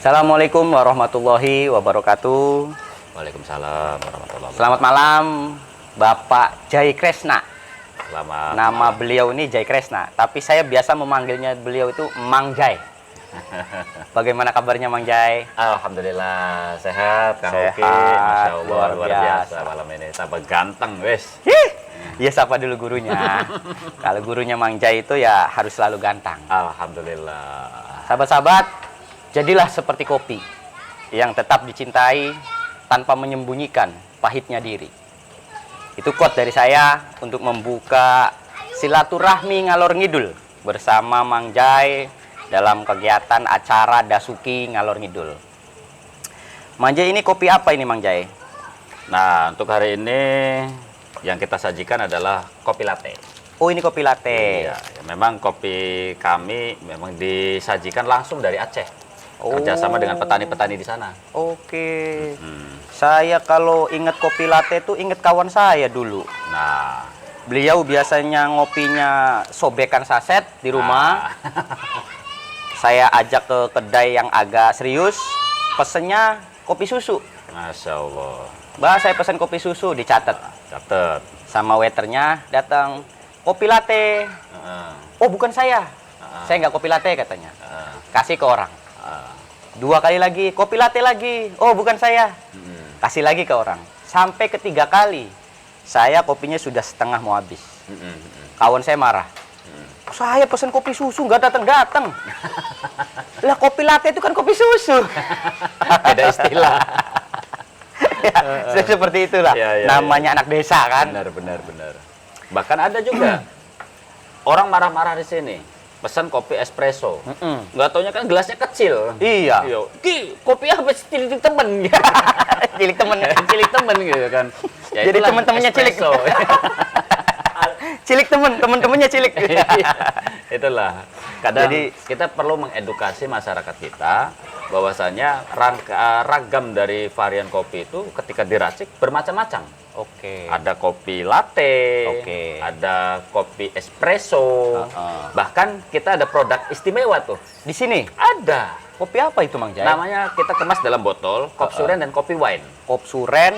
Assalamualaikum warahmatullahi wabarakatuh. Waalaikumsalam warahmatullahi wabarakatuh. Selamat malam, Bapak Jai Kresna. Selamat Nama malam. beliau ini Jai Kresna, tapi saya biasa memanggilnya beliau itu Mang Jai. Bagaimana kabarnya Mang Jai? Alhamdulillah sehat, Kang Sehat, Oki. Masya Allah, luar luar biasa malam ini. Tambah ganteng, wes. Ya sapa dulu gurunya. Kalau gurunya Mang Jai itu ya harus selalu ganteng. Alhamdulillah. Sahabat-sahabat, jadilah seperti kopi yang tetap dicintai tanpa menyembunyikan pahitnya diri. Itu quote dari saya untuk membuka silaturahmi ngalor ngidul bersama Mang Jai dalam kegiatan acara Dasuki Ngalor Ngidul. Mang Jai, ini kopi apa ini Mang Jai? Nah, untuk hari ini yang kita sajikan adalah kopi latte. Oh, ini kopi latte. Iya, ya, memang kopi kami memang disajikan langsung dari Aceh. Oh. Kerjasama dengan petani-petani di sana. Oke. Saya kalau ingat kopi latte tuh ingat kawan saya dulu. Nah, Beliau biasanya ngopinya sobekan saset di rumah. Saya ajak ke kedai yang agak serius, pesennya kopi susu. Masya Allah. Mbak, saya pesen kopi susu, dicatat. Catet. Sama waiternya datang, kopi latte. Oh, bukan saya. Saya nggak kopi latte katanya. Kasih ke orang. 2 kali lagi, kopi latte lagi. Oh, bukan saya. Kasih lagi ke orang. Sampai ketiga kali, saya kopinya sudah setengah mau habis. Kawan saya marah. Saya pesen kopi susu, nggak datang-datang. Lah, kopi latte itu kan kopi susu. Beda istilah. Ya, seperti itulah. Ya, ya, namanya anak desa kan. Benar. Bahkan ada juga orang marah-marah di sini. Pesan kopi espresso. Nggak taunya kan gelasnya kecil. Iya. Ki, kopi apa sih? Cilik temen. Cilik temen. Cilik temen gitu kan. Ya, Jadi itulah temen-temennya cilik. espresso. Cilik temen-temennya cilik. Itulah. Kadang Jadi kita perlu mengedukasi masyarakat kita bahwasanya ragam dari varian kopi itu ketika diracik bermacam-macam. Oke. Ada kopi latte, Oke. ada kopi espresso, bahkan kita ada produk istimewa tuh. Di sini Ada. kopi apa itu Mang Jai? Namanya kita kemas dalam botol, kop suren dan kopi wine. Kop suren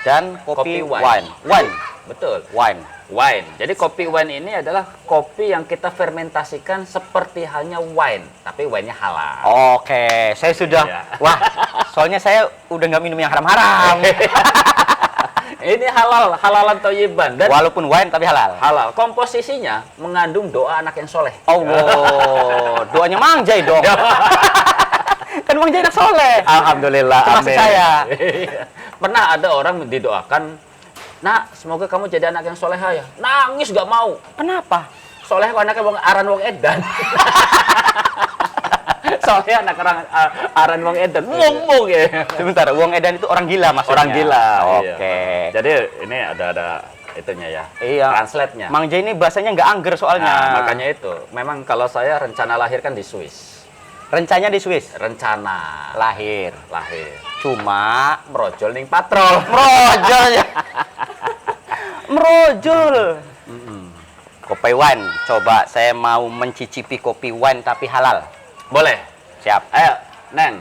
dan kopi Kopi wine. wine. Wine. Betul. Wine. Wine. Jadi kopi wine ini adalah kopi yang kita fermentasikan seperti halnya wine, tapi wine-nya halal. Oke, saya sudah. Iya. Wah, soalnya saya udah nggak minum yang haram-haram. Ini halal, halalan thayyibban dan Walaupun wine tapi halal. halal. Komposisinya mengandung doa anak yang soleh. Allah, doanya Mang Jai dong. Kan Mang Jai anak soleh. Alhamdulillah. Termasuk saya. Pernah ada orang didoakan, nak semoga kamu jadi anak yang soleha ya. Nangis gak mau. Kenapa? Soleh anaknya wong aran wong edan. Soleh anak aran wong edan. Ngomong ya. Sebentar, Wong Edan itu orang gila maksudnya. Orang gila. Oke. Iya. Jadi ini ada itunya ya. Iya. Translate-nya. Mang Jai ini bahasanya nggak angger soalnya. Nah, makanya itu. Memang kalau saya rencana lahir kan di Swiss. Rencananya di Swiss. Rencana Lahir. Cuma merojol ning patrol. merojol ya. Merojol. Kopi wine. Coba saya mau mencicipi kopi wine tapi halal. Boleh. Siap. Ayo, Neng.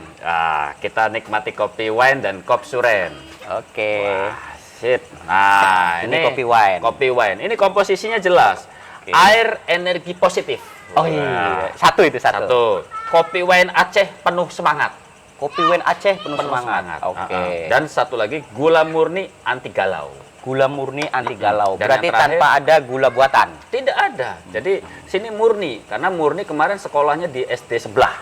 Kita nikmati kopi wine dan kop suren. Oke. Wah, sip. Nah, Ini kopi wine. Kopi wine. Ini komposisinya jelas. Oke. Air energi positif. Oh iya. Satu itu satu. Satu. Kopi wine Aceh penuh semangat. Kopi wine Aceh penuh semangat. Oke. Dan satu lagi gula murni anti galau. Gula murni anti galau. Dan Berarti yang terakhir- tanpa ada gula buatan. Tidak ada. Jadi sini murni karena murni kemarin sekolahnya di SD sebelah.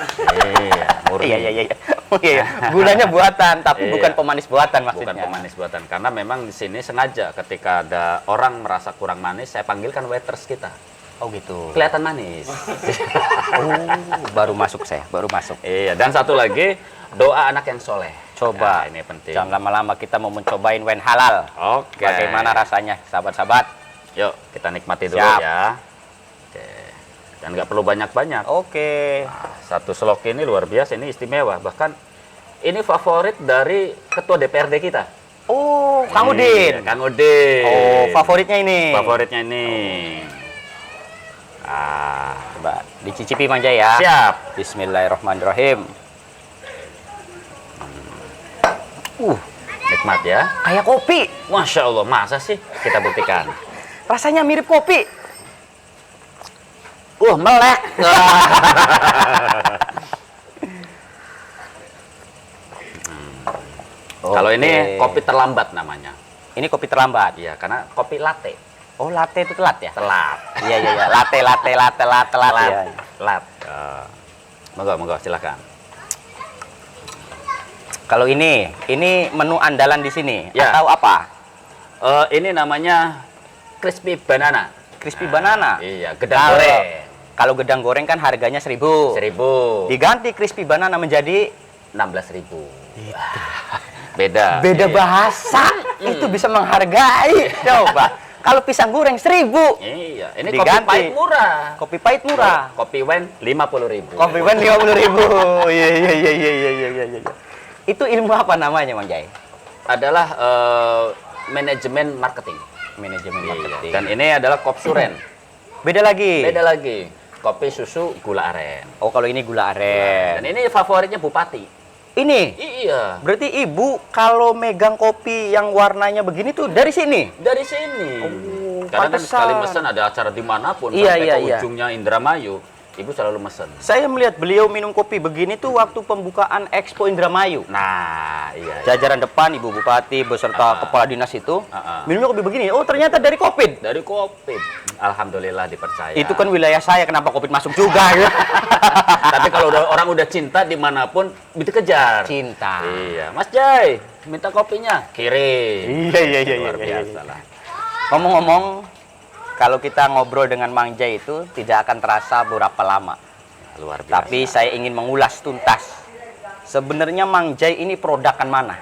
Iya, murni. Iya. Oh, iya. Gulanya buatan, tapi Iya. bukan pemanis buatan maksudnya. Bukan pemanis buatan karena memang di sini sengaja ketika ada orang merasa kurang manis saya panggilkan waiters kita. Oh gitu. Kelihatan manis. Oh, baru masuk saya, baru masuk. Iya, dan satu lagi doa anak yang soleh. Coba. Nah, ini penting. Jangan lama-lama kita mau mencobain wine halal. Oke. Bagaimana rasanya, sahabat-sahabat? Yuk, kita nikmati dulu Siap. ya. Oke. Dan nggak perlu banyak-banyak. Oke. Nah, satu slok ini luar biasa, ini istimewa. Bahkan ini favorit dari ketua DPRD kita. Oh, Kang Udin. Iya, Kang Udin. Oh, favoritnya ini. Favoritnya ini. Coba dicicipi Mang Jai ya. Siap. Bismillahirrahmanirrahim. Nikmat ya. Kayak kopi. Masya Allah, masa sih? Kita buktikan. Rasanya mirip kopi. Melek. Kalau ini kopi terlambat namanya. Ini kopi terlambat. Iya, karena kopi latte. Oh, latte itu telat ya? Telat. Iya. Latte. Ya. Telat. Monggo, silakan. Kalau ini menu andalan di sini. Ya. Atau apa? Ini namanya crispy banana. Crispy banana. Iya, gedang goreng. Kalau gedang goreng kan harganya 1.000. 1.000. Diganti crispy banana menjadi 16.000. Beda. Beda bahasa. Itu bisa menghargai. Coba. Kalau pisang goreng 1.000. Iya, ini Diganti. kopi pahit murah. Kopi pahit murah. Kopi wen 50.000. Kopi wen 50.000. Iya. Itu ilmu apa namanya, Mang Jai? Adalah manajemen marketing. Manajemen marketing. Dan ini adalah kopsuren. Beda lagi. Kopi susu gula aren. Oh, kalau ini gula aren. Dan ini favoritnya Bupati. Ini? Iya. Berarti ibu kalau megang kopi yang warnanya begini tuh dari sini? Dari sini. Oh, karena kan pantesan. sekali mesen ada acara dimanapun. Iya, sampai iya, ke iya. ujungnya Indramayu, ibu selalu mesen. Saya melihat beliau minum kopi begini tuh waktu pembukaan Expo Indramayu. Nah, iya. Jajaran depan Ibu Bupati beserta kepala dinas itu minumnya kopi begini. Oh, ternyata dari Kopit. Dari kopi. Alhamdulillah dipercaya. Itu kan wilayah saya, kenapa Kopit masuk juga gitu. Tapi kalau orang udah cinta dimanapun dikejar. Cinta. Iya, Mas Jai, minta kopinya, kirim. Iya. Luar biasa lah. Ngomong-ngomong, kalau kita ngobrol dengan Mang Jai itu tidak akan terasa berapa lama. Luar biasa. Tapi saya ingin mengulas tuntas. Sebenarnya Mang Jai ini produkan mana?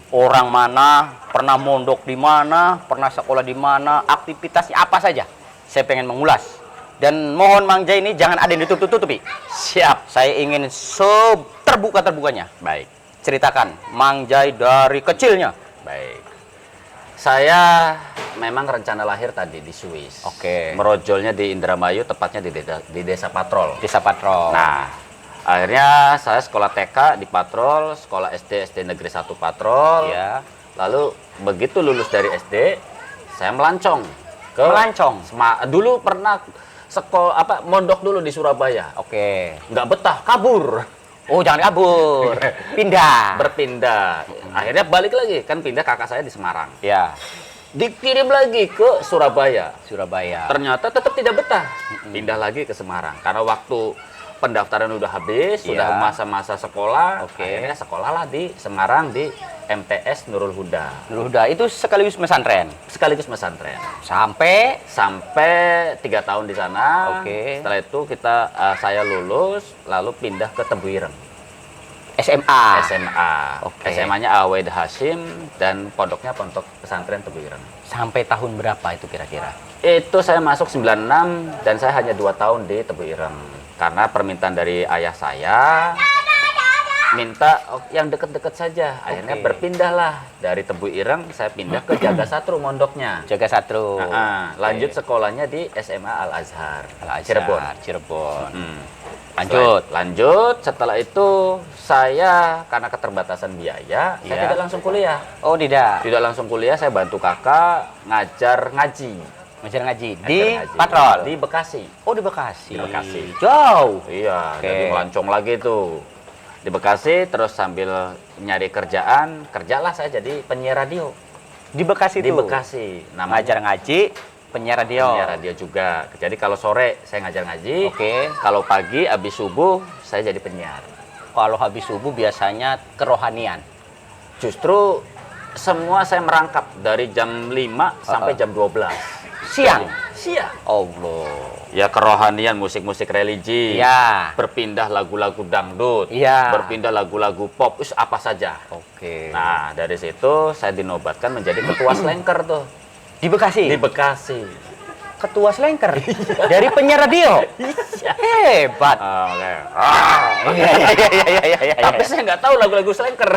Orang mana, pernah mondok di mana, pernah sekolah di mana, aktivitasnya apa saja. Saya pengen mengulas. Dan mohon Mang Jai ini jangan ada yang ditutup-tutupi. Siap. Saya ingin terbuka-terbukanya. Baik. Ceritakan Mang Jai dari kecilnya. Baik. Saya memang rencana lahir tadi di Swiss. Oke. Merojolnya di Indramayu, tepatnya di Desa Patrol. Desa Patrol. Nah, akhirnya saya sekolah TK di Patrol, sekolah SD Negeri 1 Patrol. Ya. Lalu begitu lulus dari SD, saya melancong ke Melancong. Dulu pernah mondok dulu di Surabaya. Oke. Nggak betah, kabur. Oh, jangan kabur. Pindah. Berpindah. Akhirnya balik lagi, kan pindah kakak saya di Semarang. Ya. Dikirim lagi ke Surabaya. Surabaya. Ternyata tetap tidak betah. Pindah lagi ke Semarang. Karena waktu pendaftaran udah habis, sudah Ya. masa-masa sekolah. Oke. Akhirnya sekolahlah di Semarang di MTS Nurul Huda. Nurul Huda itu sekaligus pesantren. Sekaligus pesantren. Sampai 3 tahun di sana. Oke. Setelah itu saya lulus, lalu pindah ke Tebu Ireng. SMA. SMA. Oke. SMA-nya Awed Hashim dan pondoknya pondok pesantren Tebu Ireng. Sampai tahun berapa itu kira-kira? Itu saya masuk 96 dan saya hanya 2 tahun di Tebu Ireng. Karena permintaan dari ayah saya minta yang deket-deket saja. Akhirnya Oke. berpindahlah dari Tebu Ireng, saya pindah ke Jaga Satru mondoknya. Jaga Satru. Lanjut sekolahnya di SMA Al Azhar, Cirebon. Cirebon. Cirebon. Hmm. Lanjut. Setelah itu saya karena keterbatasan biaya, saya Iya. tidak langsung kuliah. Oh, tidak. Tidak langsung kuliah, saya bantu kakak ngajar ngaji. Ngajar ngaji Ngajar di ngaji. Patrol. Di Bekasi. Oh, di Bekasi. Di Bekasi. Jauh. Iya, Oke. jadi melancong lagi tuh. Di Bekasi, terus sambil nyari kerjalah saya jadi penyiar radio. Di Bekasi Di itu. Bekasi. Ngajar ngaji, penyiar radio. Penyiar radio juga. Jadi kalau sore saya ngajar ngaji. Oke. Kalau pagi habis subuh saya jadi penyiar. Kalau habis subuh biasanya kerohanian. Justru semua saya merangkap dari jam 5 sampai jam 12. Siang. Siang. Allah. Ya kerohanian, musik-musik religi. Ya. Berpindah lagu-lagu dangdut. Iya. Berpindah lagu-lagu pop, apa saja. Oke. Nah, dari situ saya dinobatkan menjadi ketua Slengker tuh. Di Bekasi. Di Bekasi. Ketua Slengker. Dari penyiar radio. Hebat. Oke. Iya. Tapi saya nggak tahu lagu-lagu Slengker.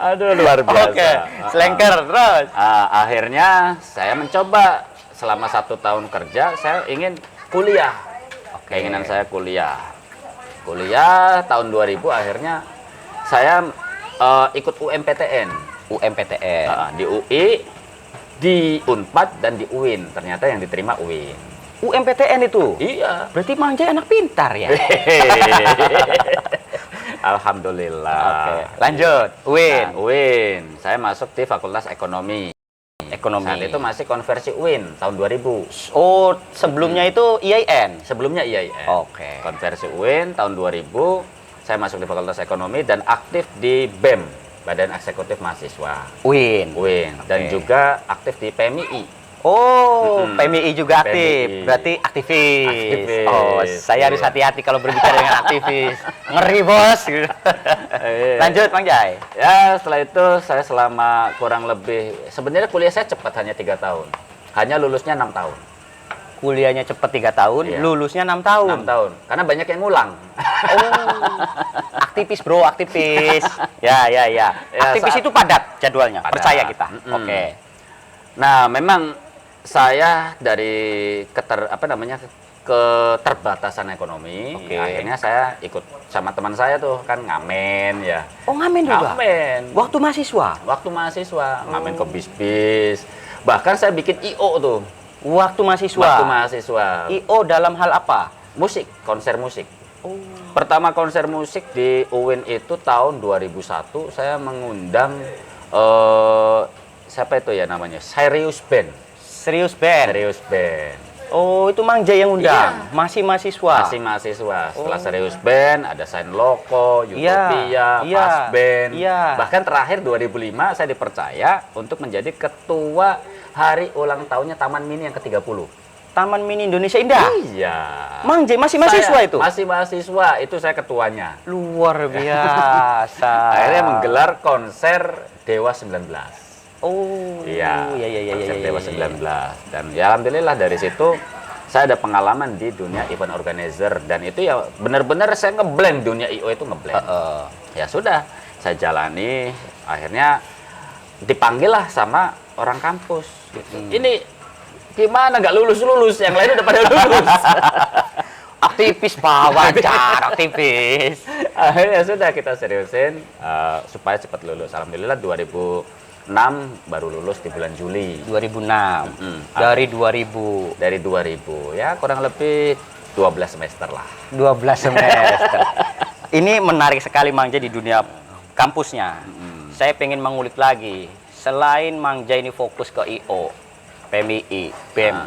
Aduh, luar biasa. Oke. Slengker terus. Akhirnya saya mencoba selama 1 tahun kerja, saya ingin kuliah. Oke. Keinginan saya kuliah. Kuliah tahun 2000 akhirnya saya ikut UMPTN. UMPTN. Di UI, di Unpad, dan di UIN. Ternyata yang diterima UIN. UMPTN itu? Iya. Berarti Mang Jai anak pintar ya? Alhamdulillah. Oke, lanjut. UIN. Nah, UIN. Saya masuk di Fakultas Ekonomi. Ekonomi. Saat itu masih konversi UIN tahun 2000. Oh, sebelumnya itu IAIN? Sebelumnya IAIN. Oke. Konversi UIN tahun 2000. Saya masuk di Fakultas Ekonomi dan aktif di BEM, Badan Eksekutif Mahasiswa. UIN. UIN. Dan juga aktif di PMII. Oh, PMII juga aktif. PMII. Berarti aktivis. Aktivis. Oh, saya harus hati-hati kalau berbicara dengan aktivis. Ngeri, Bos. Lanjut, Mang Jai. Ya, setelah itu saya selama kurang lebih, sebenarnya kuliah saya cepat, hanya 3 tahun. Hanya lulusnya 6 tahun. Kuliahnya cepat 3 tahun, Iya. lulusnya 6 tahun. 6 tahun. Karena banyak yang ngulang. Oh, aktivis bro, aktivis. Ya. Ya, Aktivis saat- itu padat jadwalnya, Padat. percaya kita. Mm-mm. Oke. Nah, memang saya dari keterbatasan ekonomi, Oke. akhirnya saya ikut sama teman saya tuh kan ngamen ya. Oh, ngamen juga? Ngamen. Waktu mahasiswa? Waktu mahasiswa, ngamen ke bis-bis. Bahkan saya bikin IO tuh. Waktu mahasiswa? Waktu mahasiswa. IO dalam hal apa? Musik, konser musik. Oh. Pertama konser musik di UIN itu tahun 2001, saya mengundang siapa itu ya namanya? Serius Band. Serius band? Serius Band. Oh, itu Mang Jai yang undang? Iya. Masih mahasiswa? Masih mahasiswa. Setelah Oh. Serius Band, ada Sain Loko, Utopia, Iya. Pas Band. Iya. Bahkan terakhir 2005 saya dipercaya untuk menjadi ketua hari ulang tahunnya Taman Mini yang ke-30. Taman Mini Indonesia Indah? Iya. Mang Jai masih mahasiswa Saya itu? Masih mahasiswa, itu saya ketuanya. Luar biasa. Akhirnya menggelar konser Dewa 19. Oh, Iya, iya. konser Dewa 19. Dan ya alhamdulillah dari situ saya ada pengalaman di dunia event organizer, dan itu ya benar-benar saya ngeblend dunia IO itu ngeblend. Ya sudah, saya jalani, akhirnya dipanggil lah sama orang kampus. Gitu. Ini gimana nggak lulus, yang lain udah pada lulus. Aktivis Pak, wajar, aktivis. Akhirnya sudah kita seriusin supaya cepat lulus. Alhamdulillah 2006 baru lulus di bulan Juli. 2006. Dari 2000. Dari 2000, ya kurang lebih 12 semester lah. 12 semester. Ini menarik sekali Mang Jai di dunia kampusnya. Saya pengen mengulik lagi. Selain Mang Jai ini fokus ke IO, PMII, BEM,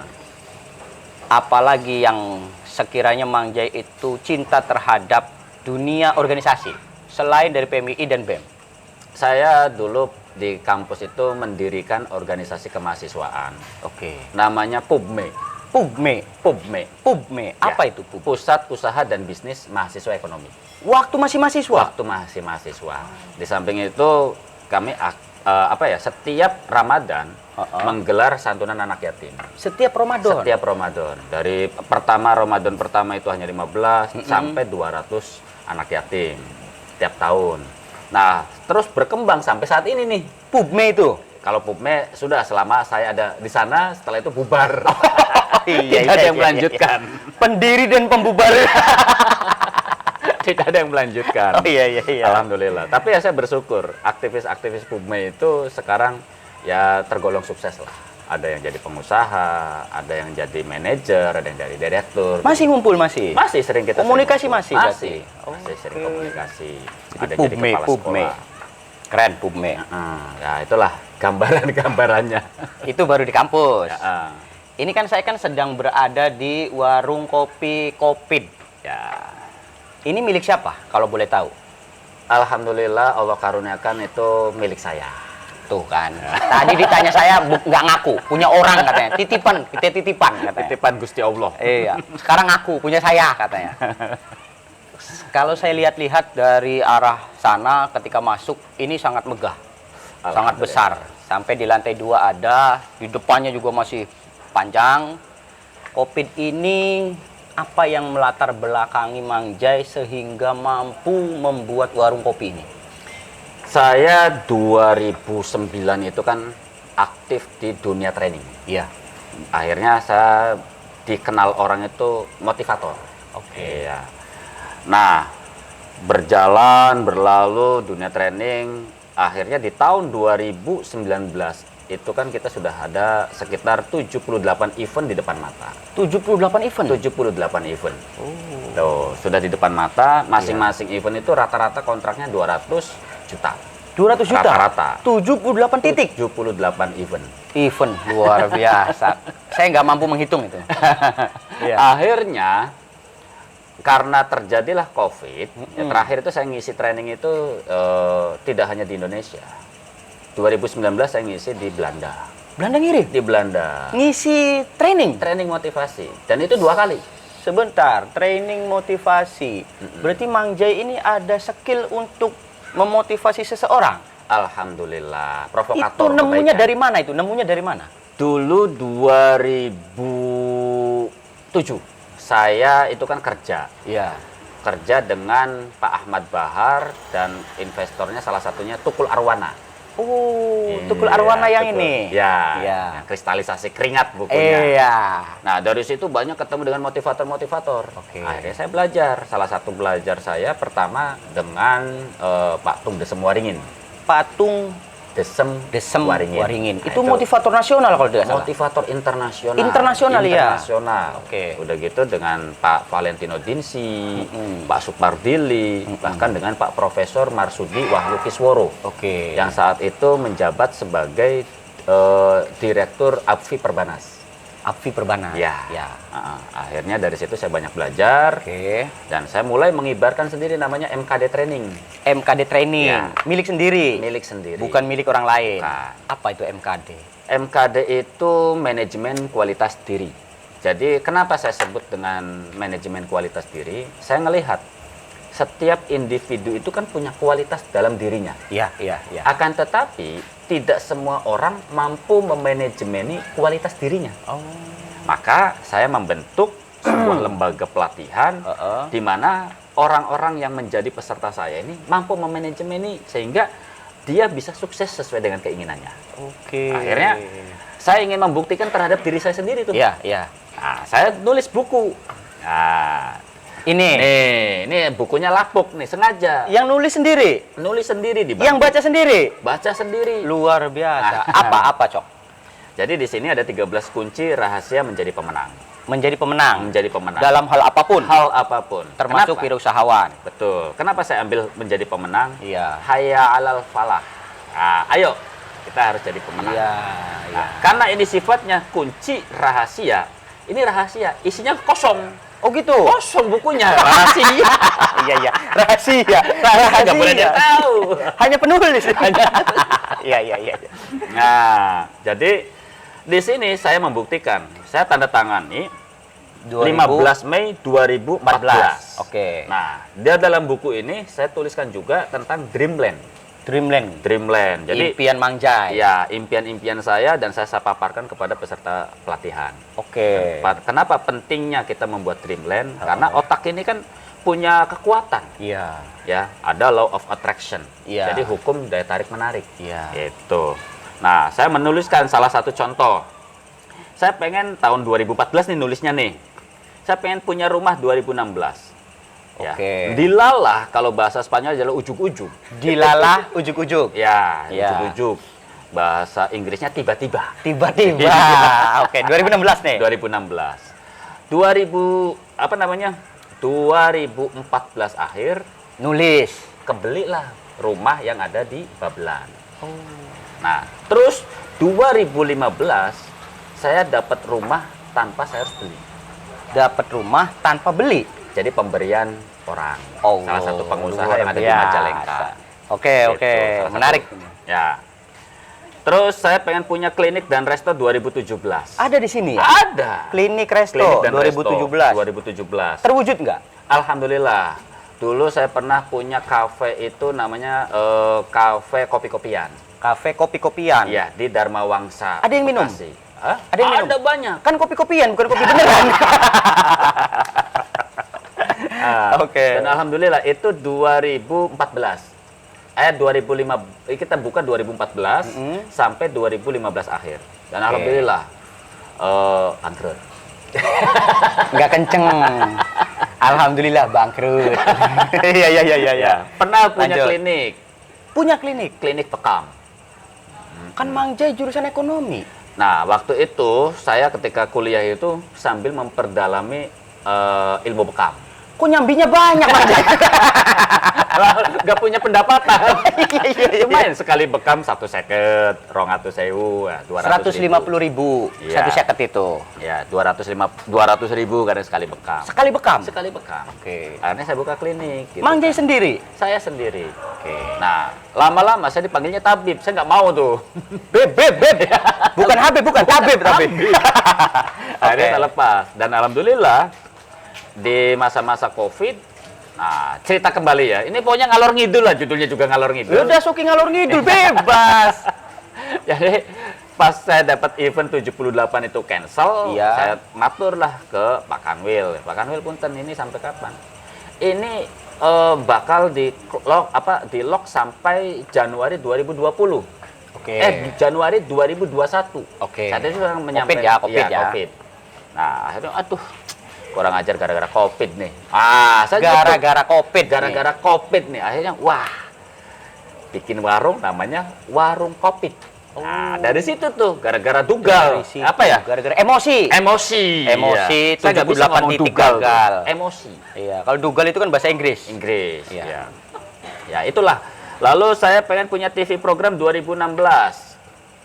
apalagi yang sekiranya Mang Jai itu cinta terhadap dunia organisasi selain dari PMII dan BEM? Saya dulu di kampus itu mendirikan organisasi kemahasiswaan. Oke. Namanya PUBME. PUBME. PUBME. PUBME. Apa Ya, itu PUBME? Pusat Usaha dan Bisnis Mahasiswa Ekonomi. Waktu masih mahasiswa? Waktu masih mahasiswa. Di samping itu kami setiap Ramadan menggelar santunan anak yatim. Setiap Ramadan? Setiap Ramadan. Dari Ramadan pertama itu hanya 15 sampai 200 anak yatim tiap tahun. Nah, terus berkembang sampai saat ini nih. PUBME itu? Kalau PUBME sudah selama saya ada di sana, setelah itu bubar. Iya, Tidak ada yang melanjutkan. Pendiri dan pembubar. Tidak ada yang melanjutkan. Oh, iya. Alhamdulillah. Tapi ya saya bersyukur aktivis-aktivis PUBME itu sekarang ya tergolong sukses lah. Ada yang jadi pengusaha, ada yang jadi manajer, ada yang jadi direktur. Masih ngumpul masih? Masih sering kita Komunikasi sering masih ngumpul. berarti? Masih sering komunikasi. Ada PUBME, jadi kepala PUBME. sekolah. Keren PUBME. Ya itulah gambarannya. Itu baru di kampus. Ya, Ini kan saya kan sedang berada di warung kopi Kopit. ya. Ini milik siapa kalau boleh tahu? Alhamdulillah Allah karuniakan itu milik saya. Tuh kan. Tadi ditanya saya nggak ngaku, punya orang katanya. Titipan, kita titipan katanya. Titipan Gusti Allah. Iya. Sekarang ngaku punya saya katanya. Kalau saya lihat-lihat dari arah sana ketika masuk ini sangat megah. Sangat besar. Sampai di lantai 2 ada, di depannya juga masih panjang. Kopit ini apa yang melatar belakangi Mang Jai sehingga mampu membuat warung kopi ini? Saya 2009 itu kan aktif di dunia training. Iya. Akhirnya saya dikenal orang itu motivator. Oke. Iya. Nah, berjalan, berlalu dunia training. Akhirnya di tahun 2019 itu kan kita sudah ada sekitar 78 event di depan mata. 78 event? 78 event. Tuh, sudah di depan mata, masing-masing event itu rata-rata kontraknya 200 juta. 200 juta? Rata-rata. 78 titik? 78 event. Event, luar biasa. Saya nggak mampu menghitung itu. Iya. Akhirnya, karena terjadilah COVID, ya, terakhir itu saya ngisi training itu tidak hanya di Indonesia. 2019 saya ngisi di Belanda. Belanda ngirim? Di Belanda. Ngisi training? Training motivasi. Dan itu 2 kali. Sebentar, training motivasi. Berarti Mang Jai ini ada skill untuk memotivasi seseorang? Alhamdulillah. Itu Provokator nemunya kebaikan. dari mana itu? Nemunya dari mana? Dulu 2007 saya itu kan kerja. Iya. Kerja dengan Pak Ahmad Bahar dan investornya salah satunya Tukul Arwana. Oh, Tukul Arwana yang Tukul. ini. Ya, Iya. kristalisasi keringat bukunya. Iya. Nah, dari situ banyak ketemu dengan motivator-motivator. Oke. Akhirnya saya belajar. Salah satu belajar saya pertama dengan Pak Tung Desem Waringin. Patung Desem Waringin. Nah, Itu motivator nasional kalau tidak salah. motivator internasional. Internasional, ya? Internasional. Oke. Udah gitu dengan Pak Valentino Dinsi, Pak Supardili, bahkan dengan Pak Profesor Marsudi Wahyu Kisworo. Oke. Yang saat itu menjabat sebagai Direktur APFI Perbanas. Api Perbanas. Ya. Ya. Akhirnya dari situ saya banyak belajar. Oke. Dan saya mulai mengibarkan sendiri namanya MKD Training. MKD training. Ya. Milik sendiri. Milik sendiri. Bukan milik orang lain. Bukan. Apa itu MKD? MKD itu manajemen kualitas diri. Jadi kenapa saya sebut dengan manajemen kualitas diri? Saya ngelihat setiap individu itu kan punya kualitas dalam dirinya. Iya, iya, iya. Akan tetapi tidak semua orang mampu memanajemeni kualitas dirinya. Oh. Maka saya membentuk sebuah lembaga pelatihan di mana orang-orang yang menjadi peserta saya ini mampu memanajemeni sehingga dia bisa sukses sesuai dengan keinginannya. Oke. Akhirnya saya ingin membuktikan terhadap diri saya sendiri tuh. Iya, iya. Nah, saya nulis buku. Nah, ini bukunya lapuk nih, sengaja. Yang nulis sendiri? Nulis sendiri di Yang baca sendiri? Baca sendiri. Luar biasa. Apa, Cok? Jadi di sini ada 13 kunci rahasia menjadi pemenang. Menjadi pemenang? Menjadi pemenang. Dalam hal apapun? Hal apapun. Termasuk Kenapa? wirausahawan? Betul. Kenapa saya ambil menjadi pemenang? Iya. Hayya alal falah. Nah, ayo, kita harus jadi pemenang. Iya, iya. Nah, karena ini sifatnya kunci rahasia. Ini rahasia, isinya kosong. Oh gitu? Kosong bukunya, rahasia. Iya, iya. Rahasia. Nggak boleh dia tahu. Hanya penulis. Iya, iya, iya. Nah, jadi di sini saya membuktikan. Saya tanda tangani 15 Mei 2014. Oke. Nah, dia dalam buku ini saya tuliskan juga tentang Dreamland. Dreamland. Jadi impian Mang Jai. ya, impian-impian saya dan saya paparkan kepada peserta pelatihan. Oke. Kenapa pentingnya kita membuat Dreamland? Karena otak ini kan punya kekuatan. Iya. Ya, ada law of attraction. Iya. Jadi hukum daya tarik menarik. Iya. Itu. Nah, saya menuliskan salah satu contoh. Saya pengen tahun 2014 nih nulisnya nih. Saya pengen punya rumah 2016. Ya. Oke. Dilalah kalau bahasa Spanyol adalah ujuk-ujuk. Dilalah ujuk-ujuk. Ya, Ya. ujuk-ujuk. Bahasa Inggrisnya tiba-tiba. Tiba-tiba. Oke, 2016 nih. 2016. 2014 akhir Nulis. kebelilah rumah yang ada di Babelan. Nah, terus 2015 saya dapat rumah tanpa saya harus beli. Dapat rumah tanpa beli. Jadi pemberian orang. Oh, salah satu pengusaha luar yang ada di biasa. Majalengka. Oke, Gitu, oke. salah satu. Menarik. Ya. Terus saya pengen punya klinik dan resto 2017. Ada di sini ya? Ada. Klinik Resto Klinik dan 2017. resto 2017. Terwujud nggak? Alhamdulillah. Dulu saya pernah punya kafe itu namanya kafe kopi-kopian. Kafe kopi-kopian. Iya, di Dharma Wangsa. Ada yang minum? Bekasi. Hah? Ada yang minum? Ada banyak. Kan kopi-kopian, bukan kopi beneran. Oke. Dan alhamdulillah itu 2014. 2005 kita buka 2014 sampai 2015 akhir. Dan alhamdulillah angker. Nggak kenceng. Alhamdulillah bangkrut. Iya iya iya iya. Ya, pernah punya Lanjut. klinik, Punya klinik. klinik bekam. Kan Mang Jai jurusan ekonomi. Nah, waktu itu saya ketika kuliah itu sambil memperdalami ilmu bekam. Kok nyambinya banyak Mang Jai? Gak punya pendapatan. Iya. Lumayan sekali bekam 1.50, 200.000, 150.000 Iya. satu seket itu. Ya, 200.000 kadang sekali bekam. Sekali bekam. Sekali bekam. Oke. Akhirnya saya buka klinik. Gitu Mang Jai kan. sendiri. Saya sendiri. Oke. Nah, lama-lama saya dipanggilnya tabib. Saya nggak mau tuh. Beb. Bukan Habib, bukan tabib. Akhirnya Oke. saya lepas. Dan alhamdulillah di masa-masa COVID, nah cerita kembali ya. Ini pokoknya ngalor ngidul lah, judulnya juga ngalor ngidul. Udah Soki ngalor ngidul bebas. Jadi pas saya dapat event 78 itu cancel, Iya. saya matur lah ke Pak Kanwil. Pak Kanwil punten ini sampai kapan? Ini bakal di lock sampai Januari 2020. Oke. Januari 2021. Oke. Saat itu sedang menyampaikan COVID ya. COVID. Nah, akhirnya aduh kurang ajar gara-gara COVID nih. Saya Gara-gara COVID. gara-gara COVID nih. Akhirnya wah. Bikin warung namanya Warung COVID. Nah, dari situ tuh gara-gara dugal. Dari situ. Apa ya? Gara-gara emosi. Emosi. Emosi, Iya. Saya nggak bisa 78 ngomong titik dugal. gagal. Tuh. Emosi. Iya, kalau dugal itu kan bahasa Inggris. Inggris. Iya. Ya. Ya, itulah. Lalu saya pengen punya TV program 2016.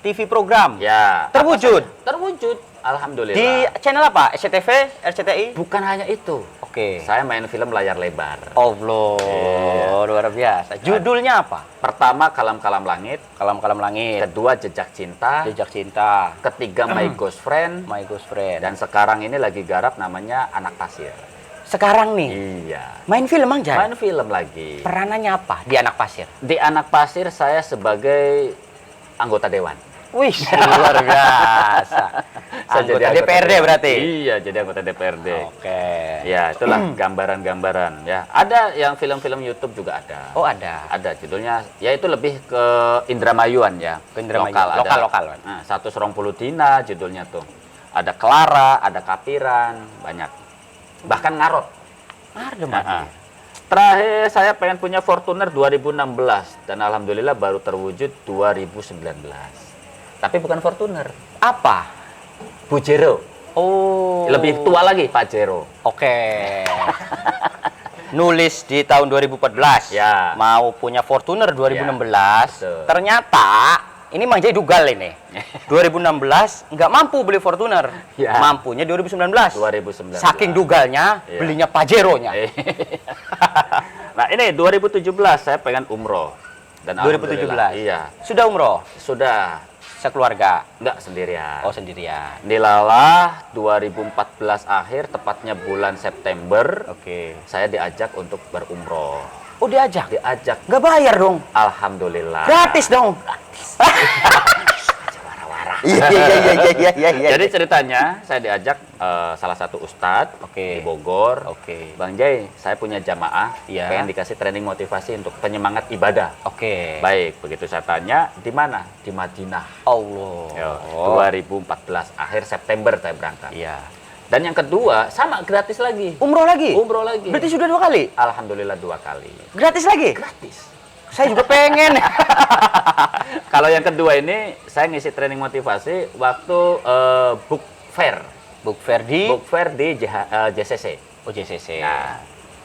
TV program. Ya. Terwujud? Apa saja? Terwujud. Alhamdulillah. Di channel apa? SCTV, RCTI? Bukan hanya itu. Oke. Saya main film layar lebar. Allah, Iya. luar biasa. Judulnya apa? Pertama Kalam-Kalam Langit, Kalam-kalam langit, kedua Jejak Cinta, Jejak cinta, ketiga My Ghost Friend, My Ghost Friend. dan sekarang ini lagi garap namanya Anak Pasir. Sekarang nih, Iya. main film Mang Jai. Main film lagi. Peranannya apa di Anak Pasir? Di Anak Pasir saya sebagai anggota dewan. Wih, luar biasa. Saya Anggota jadi DPRD dewan. berarti? Iya, jadi anggota DPRD. Oke. Ya, itulah gambaran-gambaran ya. Ada yang film-film YouTube juga ada. Oh, ada. Ada judulnya, ya itu lebih ke Indramayuan ya. Ke Indramayu. Lokal, ada. Lokal. Nah, 120 Dina judulnya tuh. Ada Clara, ada Kapiran, banyak. Bahkan Ngarot. Ada, Nah, terakhir saya pengen punya Fortuner 2016 dan alhamdulillah baru terwujud 2019. Tapi bukan Fortuner, Apa? Bujero. Oh. Lebih tua lagi, Pak Jero. Oke. Nulis di tahun 2014. Ya. Mau punya Fortuner 2016. Betul. Ternyata ini Mang Jai dugal ini. 2016 nggak mampu beli Fortuner. Ya. Mampunya 2019. 2019. Saking dugalnya Ya. belinya Pajero-nya. Nah, ini 2017 saya pengen umroh. Dan 2017. alhamdulillah, iya. Sudah umroh Sudah. sekeluarga. Enggak sendirian. Oh, sendirian. Nilalah 2014 akhir, tepatnya bulan September, Oke. saya diajak untuk berumroh. Oh, diajak. Diajak, Nggak bayar dong. alhamdulillah. Gratis dong. Iya. Jadi ceritanya saya diajak salah satu ustadz Oke. di Bogor. Oke. Bang Jai, saya punya jamaah, Iya. pengen dikasih training motivasi untuk penyemangat ibadah. Oke. Baik, begitu saya tanya, di mana? Di Madinah. Allah. Yo, 2014 akhir September saya berangkat. Iya. Dan yang kedua sama gratis lagi. Umroh lagi? Umroh lagi. Berarti sudah 2 kali? Alhamdulillah 2 kali. Gratis lagi? Gratis. Saya juga pengen. Kalau yang kedua ini saya ngisi training motivasi waktu book fair. Book fair di Book fair di JCC. OJCC. Nah,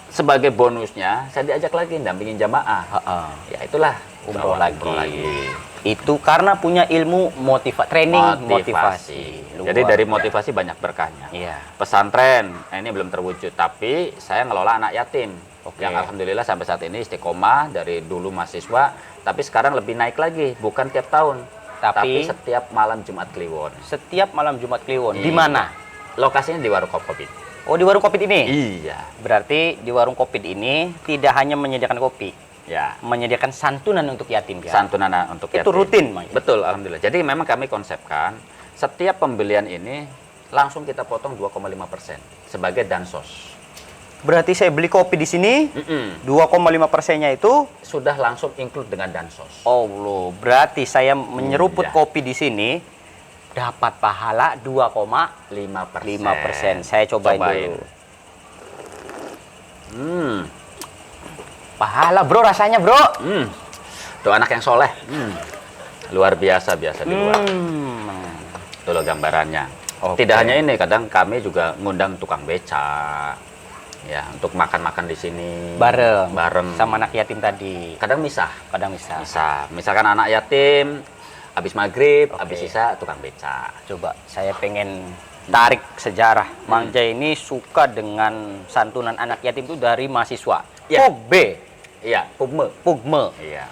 sebagai bonusnya saya diajak lagi dampingin jamaah. Heeh. Ya itulah Umroh bawa lagi. Itu karena punya ilmu training motivasi. Jadi dari motivasi banyak berkahnya. Iya. Pesantren ini belum terwujud, tapi saya ngelola anak yatim. Oke. Yang alhamdulillah sampai saat ini istiqomah dari dulu mahasiswa, tapi sekarang lebih naik lagi, bukan tiap tahun, tapi setiap malam Jumat Kliwon. Setiap malam Jumat Kliwon. Di Iya. mana? Lokasinya di Warung Kopi. Oh, di warung kopi ini? Iya. Berarti di warung kopi ini tidak hanya menyediakan kopi, Ya. menyediakan santunan untuk yatim ya. Santunan untuk Itu yatim. rutin, Mang. Betul, alhamdulillah. Jadi memang kami konsepkan setiap pembelian ini langsung kita potong 2,5% sebagai dansos. Berarti saya beli kopi di sini, 2,5%-nya itu Sudah langsung include dengan dansos. Allah, berarti saya menyeruput Iya. kopi di sini dapat pahala 2,5%. 5%. Saya cobain dulu. Pahala bro rasanya bro. Tuh anak yang soleh. Luar biasa di luar. Itu loh gambarannya. Oke. Tidak hanya ini, kadang kami juga ngundang tukang beca, ya untuk makan-makan di sini. Bareng. Sama anak yatim tadi. Kadang misah. Misah. Misalkan anak yatim, habis maghrib, habis isya tukang beca. Coba saya pengen tarik sejarah. Mang Jai ini suka dengan santunan anak yatim itu dari mahasiswa. Ya. Pugbe. Iya, Pugme. Iya.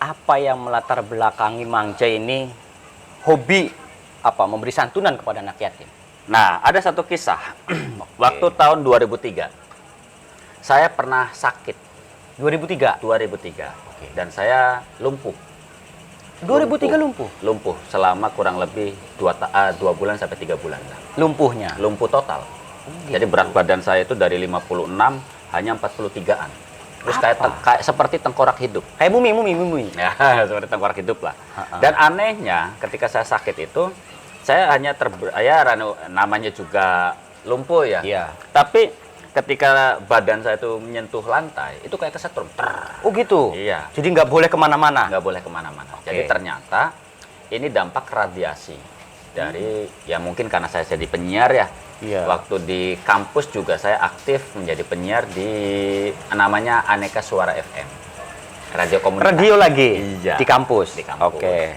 Apa yang melatar belakangi Mang Jai ini hobi memberi santunan kepada anak yatim? Nah, ada satu kisah. Waktu tahun 2003, saya pernah sakit. 2003. Dan saya lumpuh. 2003 lumpuh. Lumpuh selama kurang lebih 2 bulan sampai 3 bulan. Lumpuhnya. Lumpuh total. Jadi berat badan saya itu dari 56 hanya 43-an. Terus kayak seperti tengkorak hidup. Kayak mumi. Ya, seperti tengkorak hidup lah. Dan anehnya ketika saya sakit itu, saya hanya namanya juga lumpuh ya. Iya. Tapi ketika badan saya itu menyentuh lantai, itu kayak kesetrum. Oh gitu? Iya. Jadi nggak boleh kemana-mana? Nggak boleh kemana-mana. Jadi ternyata ini dampak radiasi dari, ya mungkin karena saya jadi penyiar ya. Iya. Waktu di kampus juga saya aktif menjadi penyiar di namanya Aneka Suara FM. Radio komunitas. Radio lagi? Iya. Di kampus? Di kampus. Oke.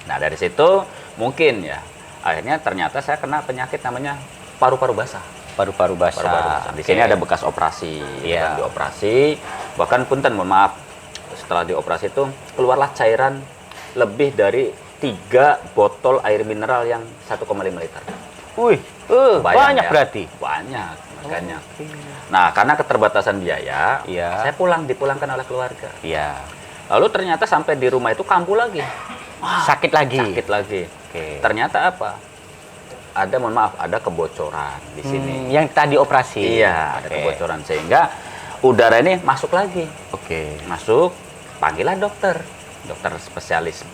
Nah dari situ mungkin ya, akhirnya ternyata saya kena penyakit namanya paru-paru basah. Paru-paru basah. Di sini ada bekas operasi. Iya. Dioperasi, bahkan punten, mohon maaf, setelah dioperasi itu keluarlah cairan lebih dari 3 botol air mineral yang 1,5 liter. Wih, banyak ya? berarti? Banyak, makanya. Nah, karena keterbatasan biaya, Iya. saya dipulangkan oleh keluarga. Iya. Lalu ternyata sampai di rumah itu kambuh lagi. Sakit lagi? Sakit lagi. Oke. Ternyata apa? Ada kebocoran di sini. Yang tadi operasi? Iya, ada kebocoran sehingga udara ini masuk lagi. Oke. Masuk, panggillah dokter spesialis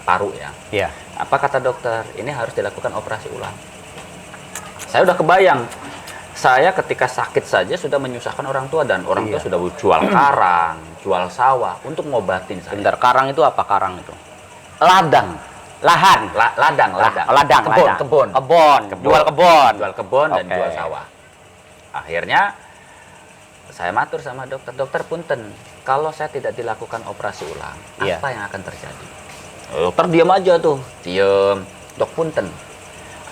paru ya. Iya. Apa kata dokter? Ini harus dilakukan operasi ulang. Saya udah kebayang, saya ketika sakit saja sudah menyusahkan orang tua, dan orang tua sudah jual karang, jual sawah untuk ngobatin saya. Bentar, karang itu apa karang itu? Ladang. Lahan. Ladang. Kebun. Jual kebun. Jual kebun dan jual sawah. Akhirnya saya matur sama dokter punten, kalau saya tidak dilakukan operasi ulang, apa yang akan terjadi? Dokter diam aja tuh, dok punten.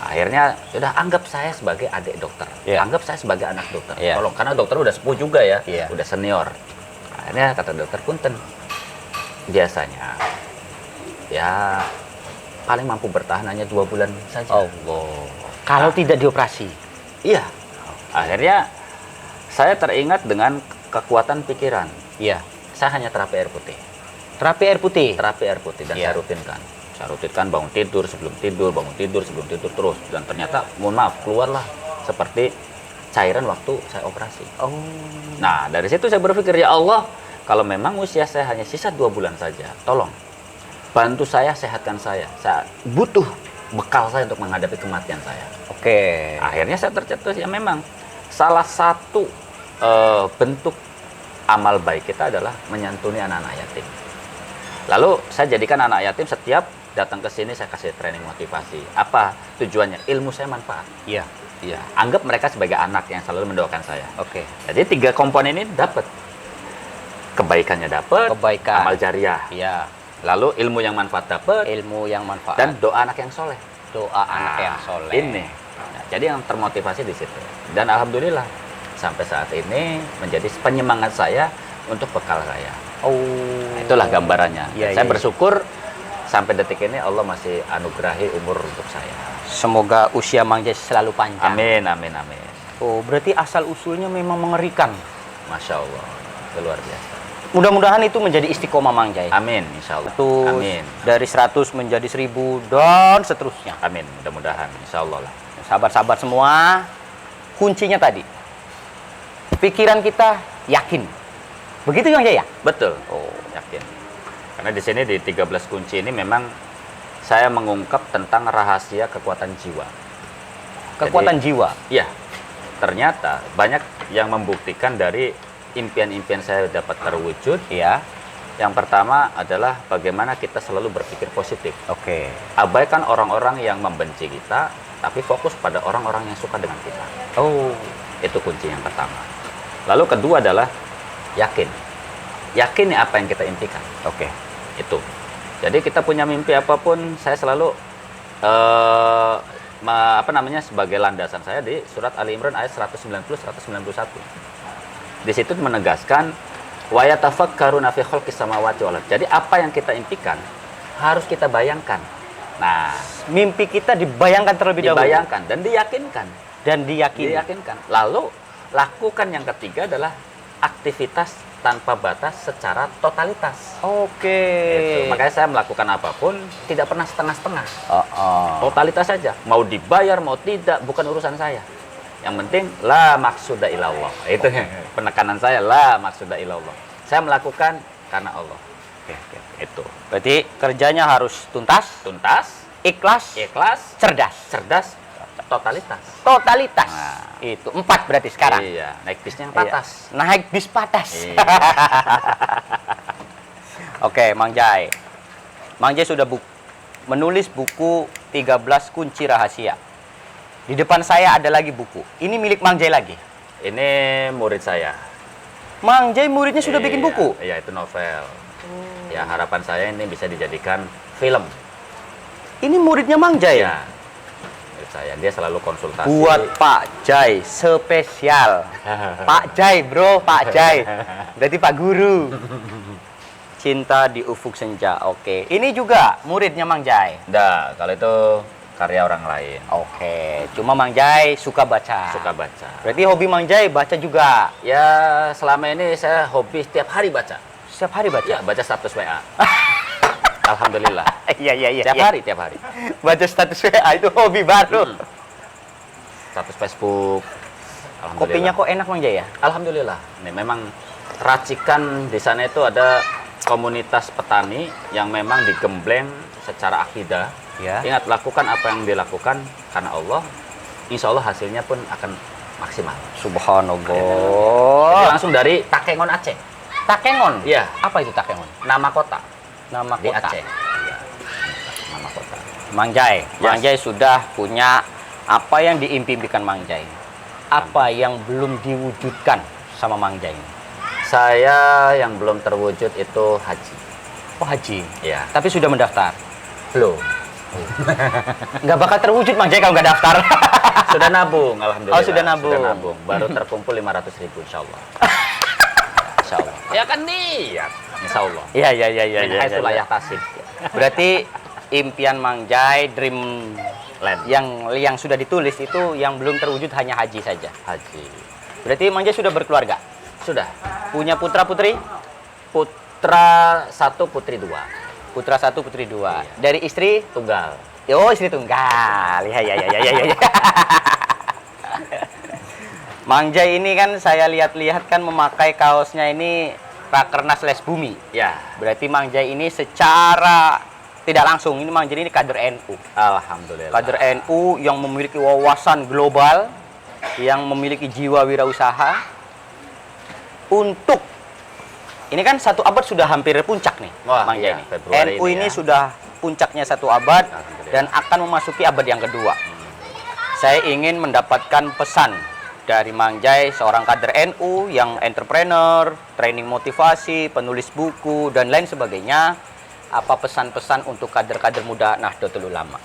Akhirnya sudah anggap saya sebagai adik dokter, anggap saya sebagai anak dokter. Tolong, karena dokter udah sepuh juga ya, udah senior. Akhirnya kata dokter punten, biasanya ya paling mampu bertahan hanya 2 bulan saja. Allah. Kalau tidak dioperasi? Iya. Akhirnya saya teringat dengan kekuatan pikiran. Iya. Saya hanya terapi air putih. Terapi air putih? Terapi air putih, dan saya rutinkan. Saya rutinkan bangun tidur, sebelum tidur, terus. Dan ternyata, mohon maaf, keluarlah seperti cairan waktu saya operasi. Oh. Nah, dari situ saya berpikir, ya Allah, kalau memang usia saya hanya sisa 2 bulan saja, tolong bantu saya, sehatkan saya. Saya butuh bekal saya untuk menghadapi kematian saya. Oke. Akhirnya saya tercetus, ya memang salah satu bentuk amal baik kita adalah menyantuni anak-anak yatim. Lalu saya jadikan anak yatim, setiap datang ke sini saya kasih training motivasi. Apa tujuannya? Ilmu saya manfaat. Iya. Iya. Anggap mereka sebagai anak yang selalu mendoakan saya. Oke. Jadi 3 komponen ini dapat. Kebaikannya dapat, amal jariah. Iya. Lalu ilmu yang manfaat dapat, ilmu yang manfaat, dan doa anak yang soleh. Doa anak yang soleh. Ini. Nah, jadi yang termotivasi di situ. Dan alhamdulillah sampai saat ini menjadi penyemangat saya untuk bekal saya. Oh. Itulah gambarannya. Saya bersyukur sampai detik ini Allah masih anugerahi umur untuk saya. Semoga usia Mang Jai selalu panjang. Amin. Oh, berarti asal usulnya memang mengerikan. Masya Allah, itu luar biasa. Mudah-mudahan itu menjadi istiqomah Mang Jai. Amin, insya Allah. Amin. Dari 100 menjadi 1000 dan seterusnya. Amin, mudah-mudahan, insya Allah lah. Sahabat-sahabat semua, kuncinya tadi, pikiran kita yakin. Begitu Mang Jai ya? Betul. Oh, yakin. Karena di sini di 13 kunci ini memang saya mengungkap tentang rahasia kekuatan jiwa. Kekuatan jiwa? Iya. Ternyata banyak yang membuktikan dari impian-impian saya dapat terwujud. Iya. Yang pertama adalah bagaimana kita selalu berpikir positif. Oke. Abaikan orang-orang yang membenci kita, tapi fokus pada orang-orang yang suka dengan kita. Oh. Itu kunci yang pertama. Lalu kedua adalah yakin. Yakini apa yang kita impikan. Oke. Itu. Jadi kita punya mimpi apapun, saya selalu sebagai landasan saya di surat Ali Imran ayat 190-191. Di situ menegaskan wa yatafakkaruna fi khalqis samawati wal ardh. Jadi apa yang kita impikan harus kita bayangkan. Nah, Mimpi kita dibayangkan terlebih dahulu. dibayangkan dan diyakinkan. Dan diyakini. Diyakinkan. Lalu lakukan yang ketiga adalah aktivitas tanpa batas secara totalitas. Oke. Gitu. Makanya saya melakukan apapun tidak pernah setengah-setengah. Totalitas saja. Mau dibayar, mau tidak, bukan urusan saya. Yang penting la maksuda ilallah. Itu penekanan saya, la maksuda ilallah. Saya melakukan karena Allah. Oke. Itu. Berarti kerjanya harus tuntas, Tuntas, ikhlas, ikhlas, cerdas. cerdas, totalitas. Totalitas. Nah. Itu 4 berarti sekarang. Iya, naik bisnya yang Iya. patas. Naik bis patas. Iya. Oke, Mang Jai. Mang Jai sudah menulis buku 13 kunci rahasia. Di depan saya ada lagi buku. Ini milik Mang Jai lagi. Ini murid saya. Mang Jai muridnya sudah bikin Iya, buku. Iya, itu novel. Ya, harapan saya ini bisa dijadikan film. Ini muridnya Mang Jai. Ya. Murid saya, dia selalu konsultasi. Buat Pak Jai spesial. Pak Jai, bro, Pak Jai. Berarti Pak Guru. Cinta di Ufuk Senja. Oke. Ini juga muridnya Mang Jai. Nah, kalau itu karya orang lain. Oke. Cuma Mang Jai suka baca. Suka baca. Berarti hobi Mang Jai baca juga. Ya, selama ini saya hobi setiap hari baca. Setiap hari baca. Ya, baca status WA. Alhamdulillah. Iya. Tiap hari, tiap hari. Baca status WA itu hobi baru. Status Facebook. Kopinya Alhamdulillah. kok enak Mang Jai ya? Alhamdulillah. Ini memang racikan di sana itu ada komunitas petani yang memang digembleng secara akidah. Ya. Ingat, lakukan apa yang dilakukan karena Allah. Insya Allah hasilnya pun akan maksimal. Jadi Subhanallah. langsung dari Takengon Aceh. Takengon. Iya. Apa itu Takengon? Nama kota Nama di kota. Aceh. Iya. Nama kota. Mang Jai. Yes. Mang Jai sudah punya apa yang diimpikan Mang Jai. Apa yang belum diwujudkan sama Mang Jai? Saya yang belum terwujud itu haji. Oh, haji. Ya, Tapi sudah mendaftar. belum. Nggak bakal terwujud Mang Jai kalau nggak daftar. Sudah nabung, alhamdulillah. Oh, sudah nabung. Sudah nabung. Baru terkumpul 500.000 insya Allah. Insya Allah. Ya kan niat. Insya Allah. Iya. Min haitsu la yahtasib. Berarti impian Mang Jai, dream Land. yang sudah ditulis itu yang belum terwujud hanya haji saja. Haji. Berarti Mang Jai sudah berkeluarga. Sudah. Punya putra putri? Putra 1, putri 2. Putra 1, putri 2. Iya. Dari istri? Tunggal. Oh, istri tunggal. Iya. Mang Jai ini kan saya lihat-lihat kan memakai kaosnya ini Rakernas Les Bumi. Ya. Berarti Mang Jai ini secara tidak langsung ini Mang Jai ini kader NU. Alhamdulillah. Kader NU yang memiliki wawasan global, yang memiliki jiwa wirausaha untuk ini kan 1 abad sudah hampir puncak nih. Wah, Mang Jai iya, ini. Februari NU ini ini ya. sudah puncaknya 1 abad Alhamdulillah. dan akan memasuki abad yang kedua. Saya ingin mendapatkan pesan dari Mang Jai, seorang kader NU yang entrepreneur, training motivasi, penulis buku dan lain sebagainya. Apa pesan-pesan untuk kader-kader muda Nahdlatul Ulama?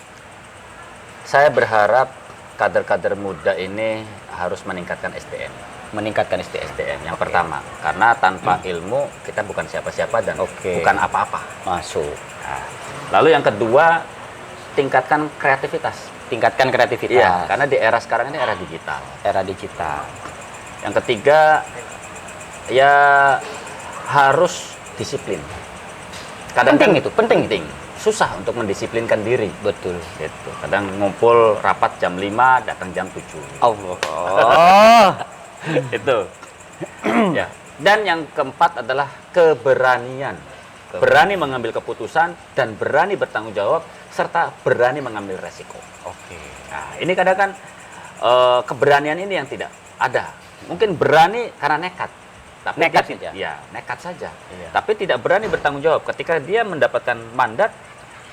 Saya berharap kader-kader muda ini harus meningkatkan SDM. Meningkatkan SDM. SDM yang pertama, karena tanpa ilmu kita bukan siapa-siapa dan Oke. bukan apa-apa. Masuk. Nah, lalu yang kedua, tingkatkan kreativitas. Tingkatkan kreativitas. Iya, karena di era sekarang ini era digital. Era digital. Yang ketiga, ya harus disiplin. Penting itu, penting. Susah untuk mendisiplinkan diri. Betul. Gitu. Kadang ngumpul rapat jam 5, datang jam 7. Allah. Itu. Ya. Dan yang keempat adalah keberanian. Berani mengambil keputusan dan berani bertanggung jawab serta berani mengambil resiko. Oke. Nah, ini kadang kan keberanian ini yang tidak ada Mungkin berani karena nekat. Tapi Nekat dia, saja? ya, nekat saja. Iya. Tapi tidak berani bertanggung jawab. Ketika dia mendapatkan mandat,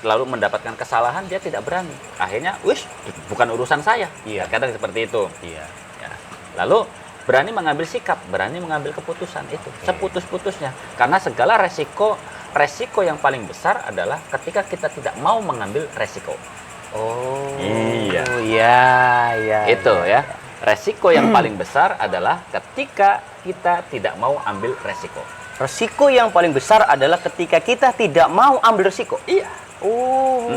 lalu mendapatkan kesalahan, dia tidak berani. Akhirnya, wis, bukan urusan saya. Iya. Kadang seperti itu. Iya. Ya. Lalu berani mengambil sikap, berani mengambil keputusan itu seputus-putusnya. Karena segala resiko yang paling besar adalah ketika kita tidak mau mengambil resiko. Oh. Iya. Iya, iya. Itu ya. Resiko yang paling besar adalah ketika kita tidak mau ambil resiko. Resiko yang paling besar adalah ketika kita tidak mau ambil resiko. Iya. Oh,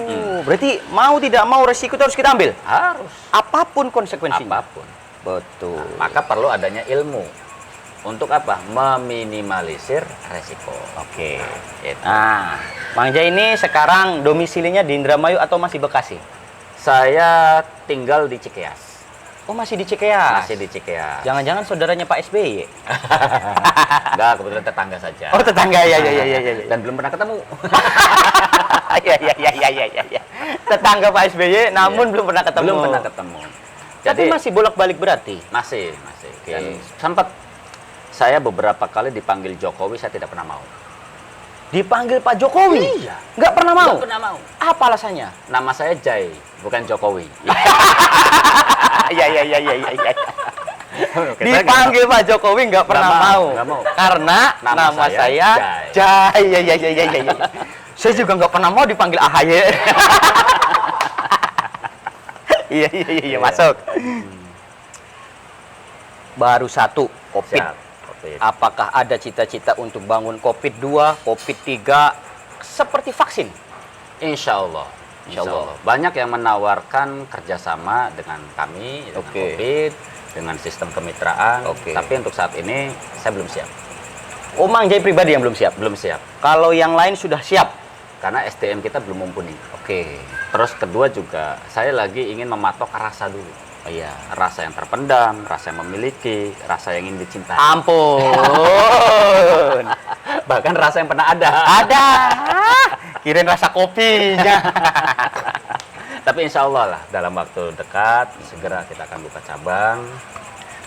berarti mau tidak mau resiko itu harus kita ambil. Harus. Apapun konsekuensinya. Apapun. Betul. Maka perlu adanya ilmu. Untuk apa? Meminimalisir resiko. Oke. Itu. Nah, Mang Jai ini sekarang domisilinya di Indramayu atau masih Bekasi? Saya tinggal di Cikeas. Oh, masih di Cikeas. Masih di Cikeas. Jangan-jangan saudaranya Pak SBY? Enggak, kebetulan tetangga saja. Oh, tetangga, ya. Dan belum pernah ketemu. Ya. Tetangga Pak SBY, namun Iya. belum pernah ketemu. Belum pernah ketemu. Tapi masih bolak-balik berarti? Masih. Oke. Dan sempat saya beberapa kali dipanggil Jokowi, saya tidak pernah mau. Dipanggil Pak Jokowi? Iya. Nggak pernah mau? Nggak pernah mau. Apa alasannya? Nama saya Jai, bukan Jokowi. Iya. Dipanggil Pak Jokowi nggak pernah mau. Nggak mau. Karena nama saya Jai. Iya. Saya juga nggak pernah mau dipanggil AHY. Iya, masuk. Baru satu, Covid. Siap. Covid. Apakah ada cita-cita untuk bangun Covid 2, Covid 3 seperti vaksin? Insya Allah. Banyak yang menawarkan kerjasama dengan kami, dengan Oke. Covid, dengan sistem kemitraan. Oke. Tapi untuk saat ini saya belum siap. Oh, Mang Jai pribadi yang belum siap. Belum siap. Kalau yang lain sudah siap. Karena SDM kita belum mumpuni. Oke. Terus kedua juga, saya lagi ingin mematok rasa dulu. Oh, iya. Rasa yang terpendam, rasa yang memiliki, rasa yang ingin dicintai. Ampun. Bahkan rasa yang pernah ada. Ada. Kirain rasa kopinya. Tapi insya Allah lah, dalam waktu dekat, segera kita akan buka cabang.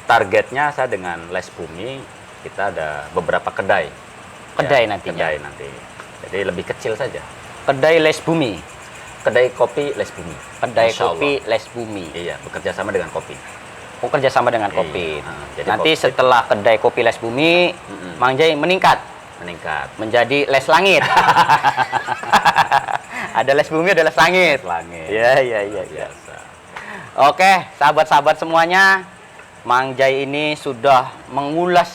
Targetnya saya dengan Les Bumi, kita ada beberapa kedai. Kedai nantinya? Kedai nanti. Jadi lebih kecil saja. Kedai Les Bumi. Kedai kopi Les Bumi. Kedai Insya kopi Allah. Les Bumi. Iya, bekerja sama dengan kopi. Oh, kerjasama dengan Iya. kopi. Jadi Nanti kopi. setelah kedai kopi Les Bumi, Mang Jai meningkat Meningkat. menjadi Les Langit. Ada Les Bumi, ada Les Langit. Langit. Iya. Biasa. Oke, sahabat-sahabat semuanya, Mang Jai ini sudah mengulas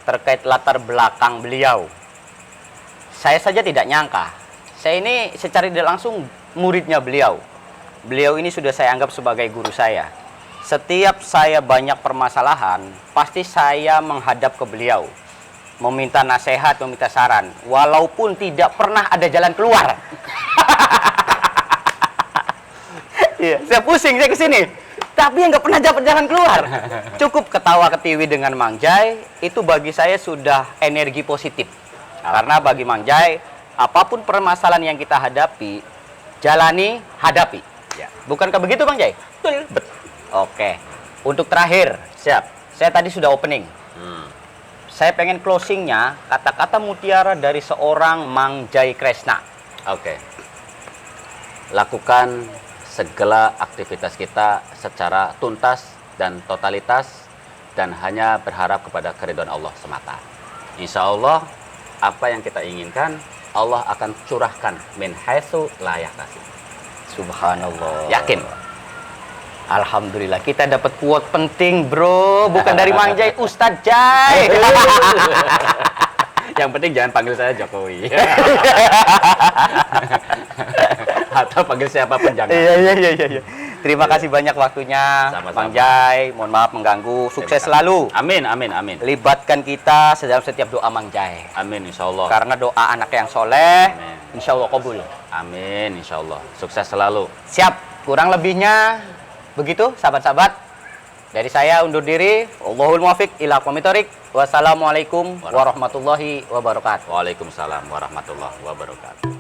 terkait latar belakang beliau. Saya saja tidak nyangka. Saya ini secara tidak langsung muridnya beliau. Beliau ini sudah saya anggap sebagai guru saya. Setiap saya banyak permasalahan, pasti saya menghadap ke beliau. Meminta nasihat, meminta saran. Walaupun tidak pernah ada jalan keluar. Iya, saya pusing, saya kesini. Tapi nggak pernah dapat jalan keluar. Cukup ketawa ketiwi dengan Mang Jai, itu bagi saya sudah energi positif. Karena bagi Mang Jai, apapun permasalahan yang kita hadapi, jalani, hadapi. Ya. Bukankah begitu, Mang Jai? Betul. Oke. Untuk terakhir, Siap. saya tadi sudah opening. Saya pengen closingnya, kata-kata mutiara dari seorang Mang Jai Kresna. Oke. Lakukan segala aktivitas kita secara tuntas dan totalitas dan hanya berharap kepada keridhaan Allah semata. Insya Allah, apa yang kita inginkan, Allah akan curahkan min haitsu la yahtasib. Subhanallah. Yakin? Alhamdulillah, kita dapat quote penting, bro. Bukan dari Mang Jai, Ustadz Jai. Yang penting jangan panggil saya Jokowi. Atau panggil siapapun jangan. Iya. Terima kasih banyak waktunya, Sama-sama. Mang Jai. Mohon maaf mengganggu. Sukses selalu. Amin. Libatkan kita dalam setiap doa Mang Jai. Amin, insya Allah. Karena doa anak yang soleh, Amin. insya Allah kabul. Amin, insya Allah. Sukses selalu. Siap. Kurang lebihnya begitu, sahabat-sahabat. Dari saya undur diri. Allahul muwafiq ila aqwamit thoriq. Wassalamualaikum warahmatullahi wabarakatuh. Waalaikumsalam warahmatullahi wabarakatuh.